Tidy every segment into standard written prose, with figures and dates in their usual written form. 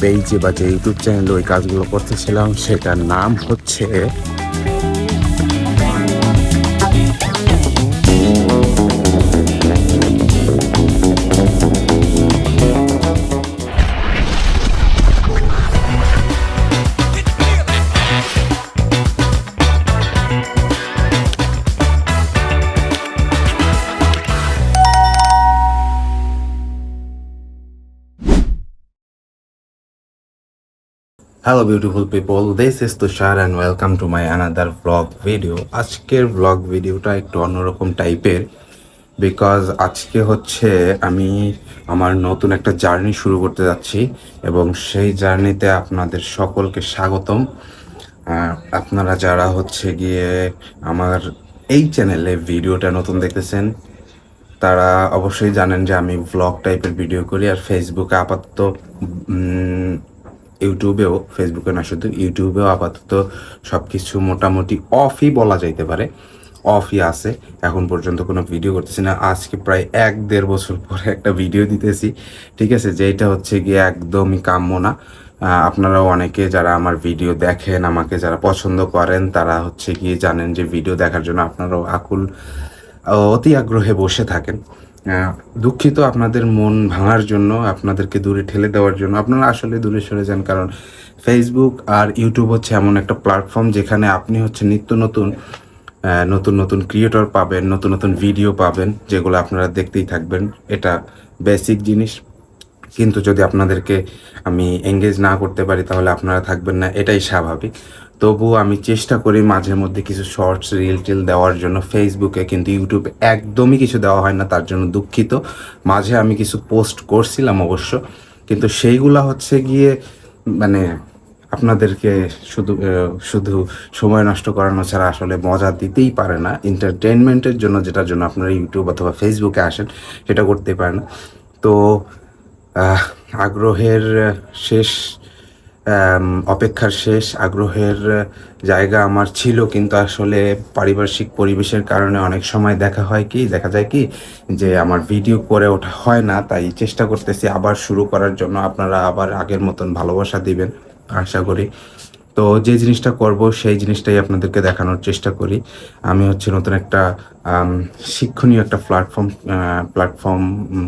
পেজে বা যে ইউটিউব চ্যানেলে ওই কাজগুলো করতেছিলাম সেটার নাম হচ্ছে hello beautiful people, this is Tushar and welcome to my another blog video. আজকের ব্লগ ভিডিওটা একটু অন্যরকম টাইপের, বিকজ আজকে হচ্ছে আমি আমার নতুন একটা জার্নি শুরু করতে যাচ্ছি এবং সেই জার্নিতে আপনাদের সকলকে স্বাগতম। আপনারা যারা হচ্ছে গিয়ে আমার এই চ্যানেলে ভিডিওটা নতুন দেখতেছেন তারা অবশ্যই জানেন যে আমি ভ্লগ টাইপের ভিডিও করি, আর ফেসবুকে আপাতত ফেসবুকে না শুধু ইউটিউবেও আপাতত সব কিছু মোটামুটি অফই বলা যাইতে পারে, অফই আছে। এখন পর্যন্ত কোনো ভিডিও করতেছি না। আজকে প্রায় 1-1.5 বছর পরে একটা ভিডিও দিতেছি, ঠিক আছে, যেটা হচ্ছে গিয়ে একদমই কাম্য না। আপনারাও অনেকে যারা আমার ভিডিও দেখেন, আমাকে যারা পছন্দ করেন, তারা হচ্ছে গিয়ে জানেন যে ভিডিও দেখার জন্য আপনারাও অতি আগ্রহে বসে থাকেন। দুঃখিত আপনাদের মন ভাঙার জন্য, আপনাদেরকে দূরে ঠেলে দেওয়ার জন্য। আপনারা আসলে দূরে সরে যান, কারণ ফেসবুক আর ইউটিউব হচ্ছে এমন একটা প্ল্যাটফর্ম যেখানে আপনি হচ্ছে নিত্য নতুন নতুন নতুন ক্রিয়েটর পাবেন, নতুন নতুন ভিডিও পাবেন, যেগুলো আপনারা দেখতেই থাকবেন। এটা বেসিক জিনিস। কিন্তু যদি আপনাদেরকে আমি এঙ্গেজ না করতে পারি তাহলে আপনারা থাকবেন না, এটাই স্বাভাবিক। তবুও আমি চেষ্টা করি মাঝে মধ্যে কিছু শর্টস টিল দেওয়ার জন্য ফেসবুকে, কিন্তু ইউটিউবে একদমই কিছু দেওয়া হয় না, তার জন্য দুঃখিত। মাঝে আমি কিছু পোস্ট করছিলাম অবশ্য, কিন্তু সেইগুলা হচ্ছে গিয়ে মানে আপনাদেরকে শুধু শুধু সময় নষ্ট করানো ছাড়া আসলে মজা দিতেই পারে না। এন্টারটেনমেন্টের জন্য, যেটার জন্য আপনারা ইউটিউব অথবা ফেসবুকে আসেন, সেটা করতে পারেন। তো আগ্রহের শেষ, অপেক্ষার শেষ। আগ্রহের জায়গা আমার ছিল, কিন্তু আসলে পারিপার্শ্বিক পরিবেশের কারণে অনেক সময় দেখা যায় কি যে আমার ভিডিও করে ওঠা হয় না। তাই চেষ্টা করতেছি আবার শুরু করার জন্য। আপনারা আবার আগের মতন ভালোবাসা দিবেন আশা করি। তো যে জিনিসটা করব সেই জিনিসটাই আপনাদেরকে দেখানোর চেষ্টা করি। আমি হচ্ছে নতুন একটা শিক্ষণীয় একটা প্ল্যাটফর্ম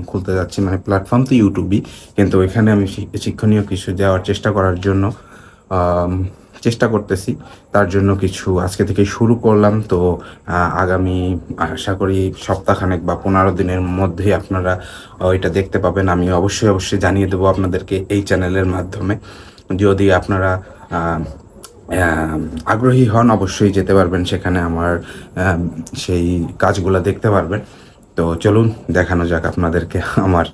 খুলতে যাচ্ছি। মানে প্ল্যাটফর্ম তো ইউটিউবই, কিন্তু ওইখানে আমি শিক্ষণীয় কিছু দেওয়ার চেষ্টা করার জন্য চেষ্টা করতেছি। তার জন্য কিছু আজকে থেকে শুরু করলাম। তো আগামী আশা করি সপ্তাহখানেক বা 15 দিনের মধ্যেই আপনারা ওইটা দেখতে পাবেন। আমি অবশ্যই জানিয়ে দেবো আপনাদেরকে এই চ্যানেলের মাধ্যমে। যদি আপনারা আগ্রহী হন, অবশ্যই যেতে পারবেন সেখানে, আমার সেই কাজগুলো দেখতে পারবেন। তো চলুন দেখানো যাক আপনাদেরকে আমার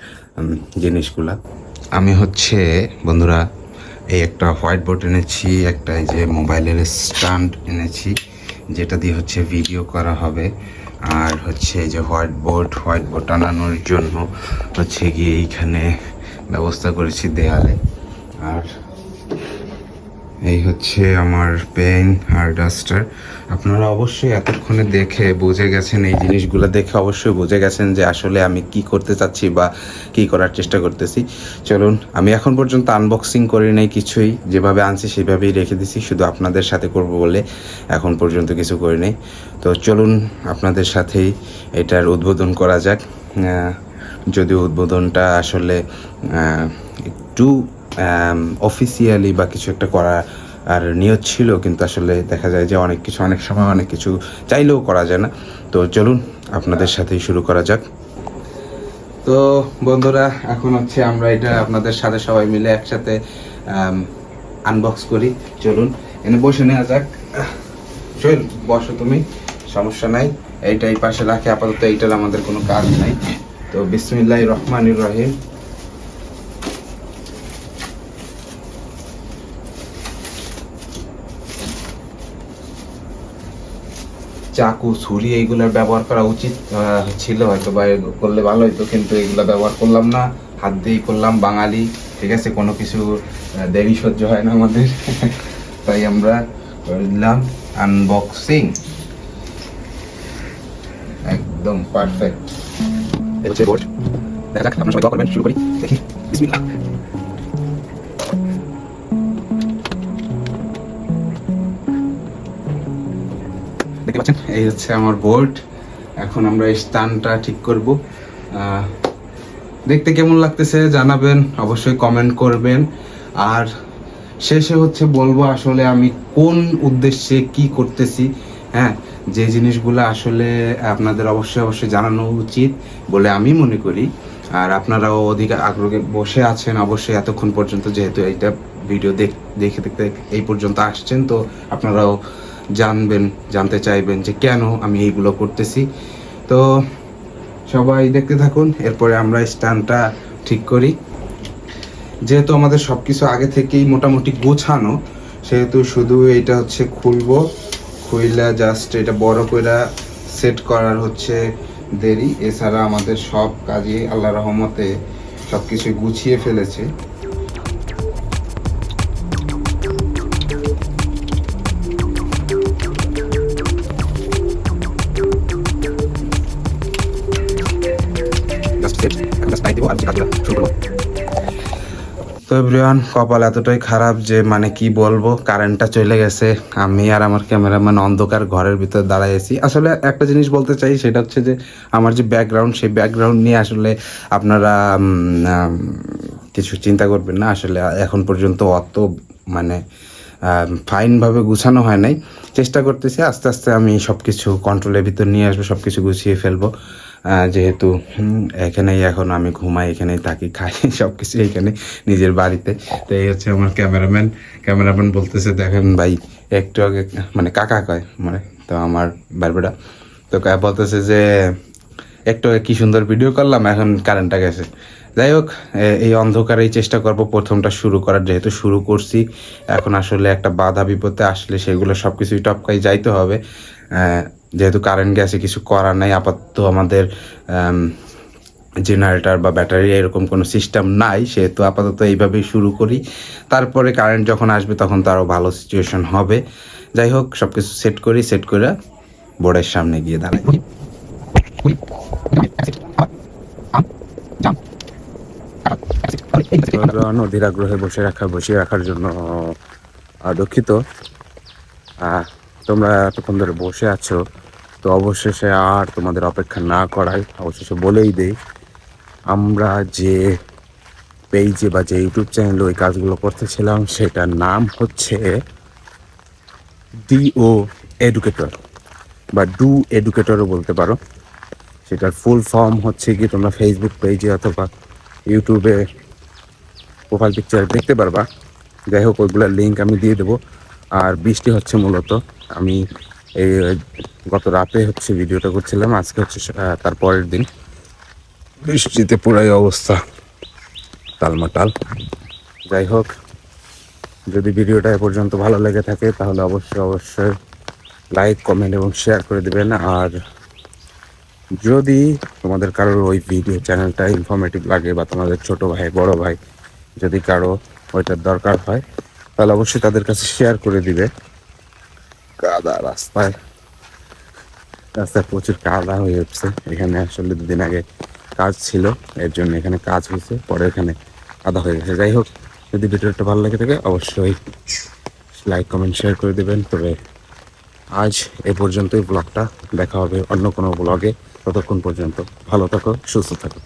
জিনিসগুলা। আমি হচ্ছে বন্ধুরা এই একটা হোয়াইট বোর্ড এনেছি, একটা এই যে মোবাইলের স্ট্যান্ড এনেছি, যেটা দিয়ে হচ্ছে ভিডিও করা হবে। আর হচ্ছে এই যে হোয়াইট বোর্ড টানানোর জন্য হচ্ছে গিয়ে এইখানে ব্যবস্থা করেছি দেয়ালে। আর এই হচ্ছে আমার পেন আর ডাস্টার। আপনারা অবশ্যই এতক্ষণে দেখে বুঝে গেছেন, এই জিনিসগুলো দেখে অবশ্যই বুঝে গেছেন যে আসলে আমি কি করতে চাচ্ছি বা কি করার চেষ্টা করতেছি। চলুন, আমি এখন পর্যন্ত আনবক্সিং করি নাই কিছুই, যেভাবে আনছি সেভাবেই রেখে দিছি, শুধু আপনাদের সাথে করব বলে এখন পর্যন্ত কিছু করি নাই। তো চলুন আপনাদের সাথেই এটার উদ্বোধন করা যাক। যদিও উদ্বোধনটা আসলে একটু অফিসিয়ালি বা কিছু একটা করা আর নিয়ত ছিল, কিন্তু আসলে দেখা যায় যে অনেক সময় অনেক কিছু চাইলেও করা যায় না। তো চলুন আপনাদের সাথেই শুরু করা যাক। তো বন্ধুরা, এখন হচ্ছে আমরা এটা আপনাদের সাথে সবাই মিলে একসাথে আনবক্স করি। চলুন এনে বসে নেওয়া যাক। চল বসো তুমি, সমস্যা নাই। এইটাই পাশে রাখে, আপাতত এইটার আমাদের কোনো কাজ নাই। তো বিসমিল্লাহির রহমানির রহিম। চাকু, ছুরি এইগুলোর ব্যবহার করা উচিত ছিল হয়তো, বা করলে ভালো হতো, কিন্তু এগুলো ব্যবহার করলাম না। হাত দিয়েই করলাম, বাঙালি, ঠিক আছে, কোনো কিছু দেরি সহ্য হয় না আমাদের। তাই আমরা করে দিলাম আনবক্সিং, একদম পারফেক্ট। এটা হচ্ছে বোর্ড। দেখা যাক, আপনারা সবাই দোয়া করবেন। শুরু করি, দেখি। বিসমিল্লাহ। দেখতে পাচ্ছেন এই হচ্ছে আমার বোর্ড। এখন আমরা এই স্ট্যান্ডটা ঠিক করব। দেখতে কেমন লাগতেছে জানাবেন, অবশ্যই কমেন্ট করবেন। আর শেষে হচ্ছে বলবো আসলে আমি কোন উদ্দেশ্যে কি করতেছি, হ্যাঁ, যে জিনিসগুলো আসলে আপনাদের অবশ্যই জানানো উচিত বলে আমি মনে করি। আর আপনারাও অধিক আগ্রহে বসে আছেন অবশ্যই এতক্ষণ পর্যন্ত, যেহেতু এইটা ভিডিও দেখতে এই পর্যন্ত আসছেন, তো আপনারাও জানতে চাইবেন যে কেন আমি এইগুলো করতেছি। তো সবাই দেখতে থাকুন, এরপরে আমরা স্ট্যান্ডটা ঠিক করি। যেহেতু আমাদের সব কিছু আগে থেকেই মোটামুটি গোছানো, সেহেতু শুধু এটা হচ্ছে খুলবো, খুইলা জাস্ট এটা বড় করে সেট করার হচ্ছে দেরি। এছাড়া আমাদের সব কাজে আল্লাহ রহমতে সব কিছু গুছিয়ে ফেলেছে। তো এভরিওয়ান, কপাল এতটাই খারাপ যে মানে কি বলবো, কারেন্টটা চলে গেছে। আমি আর আমার ক্যামেরাম্যান অন্ধকার ঘরের ভিতর দাঁড়াইছি। আসলে একটা জিনিস বলতে চাই, সেটা হচ্ছে যে আমার যে ব্যাকগ্রাউন্ড, সেই ব্যাকগ্রাউন্ড নিয়ে আসলে আপনারা কিছু চিন্তা করবেন না। আসলে এখন পর্যন্ত অত মানে ফাইনভাবে গুছানো হয় নাই। চেষ্টা করতেছি আস্তে আস্তে আমি সব কিছু কন্ট্রোলের ভিতর নিয়ে আসবো, সব কিছু গুছিয়ে ফেলবো। যেহেতু এখানেই এখন আমি ঘুমাই, এখানেই থাকি, খাই, সব কিছু এইখানে নিজের বাড়িতে। তো এই হচ্ছে আমার ক্যামেরাম্যান বলতেছে দেখেন ভাই, একটু আগে মানে কাকা কয় মানে, তো আমার বারবেটা তো বলতেছে যে একটু আগে কি সুন্দর ভিডিও করলাম, এখন কারেন্টটা গেছে। যাই হোক, এই অন্ধকারেই চেষ্টা করব প্রথমটা শুরু করার। যেহেতু শুরু করছি, এখন আসলে একটা বাধা বিপদে আসলে সেগুলো সব কিছুই টপকাই যাইতে হবে। যেহেতু কারেন্ট গেছে, কিছু করার নাই। আপাতত আমাদের জেনারেটর বা ব্যাটারি এরকম কোনো সিস্টেম নাই, সেহেতু আপাতত এইভাবেই শুরু করি। তারপরে কারেন্ট যখন আসবে তখন তো আরও ভালো সিচুয়েশন হবে। যাই হোক, সব কিছু সেট করে বোর্ডের সামনে গিয়ে দাঁড়াই। অধীর আগ্রহে বসিয়ে রাখার জন্য দুঃখিত। তোমরা এতক্ষণ ধরে বসে আছো, তো অবশেষে আর তোমাদের অপেক্ষা না করাই অবশেষে বলেই দেই, আমরা যে পেজে বা যে ইউটিউব চ্যানেলে ওই কাজগুলো করতেছিলাম, সেটার নাম হচ্ছে ডিও এডুকেটর বা ডু এডুকেটরও বলতে পারো। সেটার ফুল ফর্ম হচ্ছে কি, তোমরা ফেসবুক পেজে অথবা ইউটিউবে প্রোফাইল পিকচার দেখতে পারবা। যাই হোক, ওইগুলোর লিঙ্ক আমি দিয়ে দেবো। আর বৃষ্টি হচ্ছে মূলত, আমি এই গত রাতে হচ্ছে ভিডিওটা করছিলাম, আজকে হচ্ছে তার পরের দিন। বৃষ্টিতে পুরাই অবস্থা টালমাটাল। যাই হোক, যদি ভিডিওটা এ পর্যন্ত ভালো লেগে থাকে তাহলে অবশ্যই লাইক, কমেন্ট এবং শেয়ার করে দেবেন। আর যদি তোমাদের কারোর ওই ভিডিও চ্যানেলটা ইনফরমেটিভ লাগে বা তোমাদের ছোট ভাই বড় ভাই যদি কারো ওইটার দরকার হয়, তাহলে অবশ্যই তাদের কাছে শেয়ার করে দিবে। কাদা রাস্তায় প্রচুর কাদা হয়ে উঠছে। এখানে আসলে 2 দিন আগে কাজ ছিল, এর জন্য এখানে কাজ হয়েছে, পরে এখানে কাদা হয়ে গেছে। যাই হোক, যদি ভিডিওটা ভালো লাগে থাকে অবশ্যই লাইক, কমেন্ট, শেয়ার করে দেবেন। তবে আজ এ পর্যন্তই ব্লগটা, দেখা হবে অন্য কোনো ব্লগে। ততক্ষণ পর্যন্ত ভালো থাকো, সুস্থ থাকো।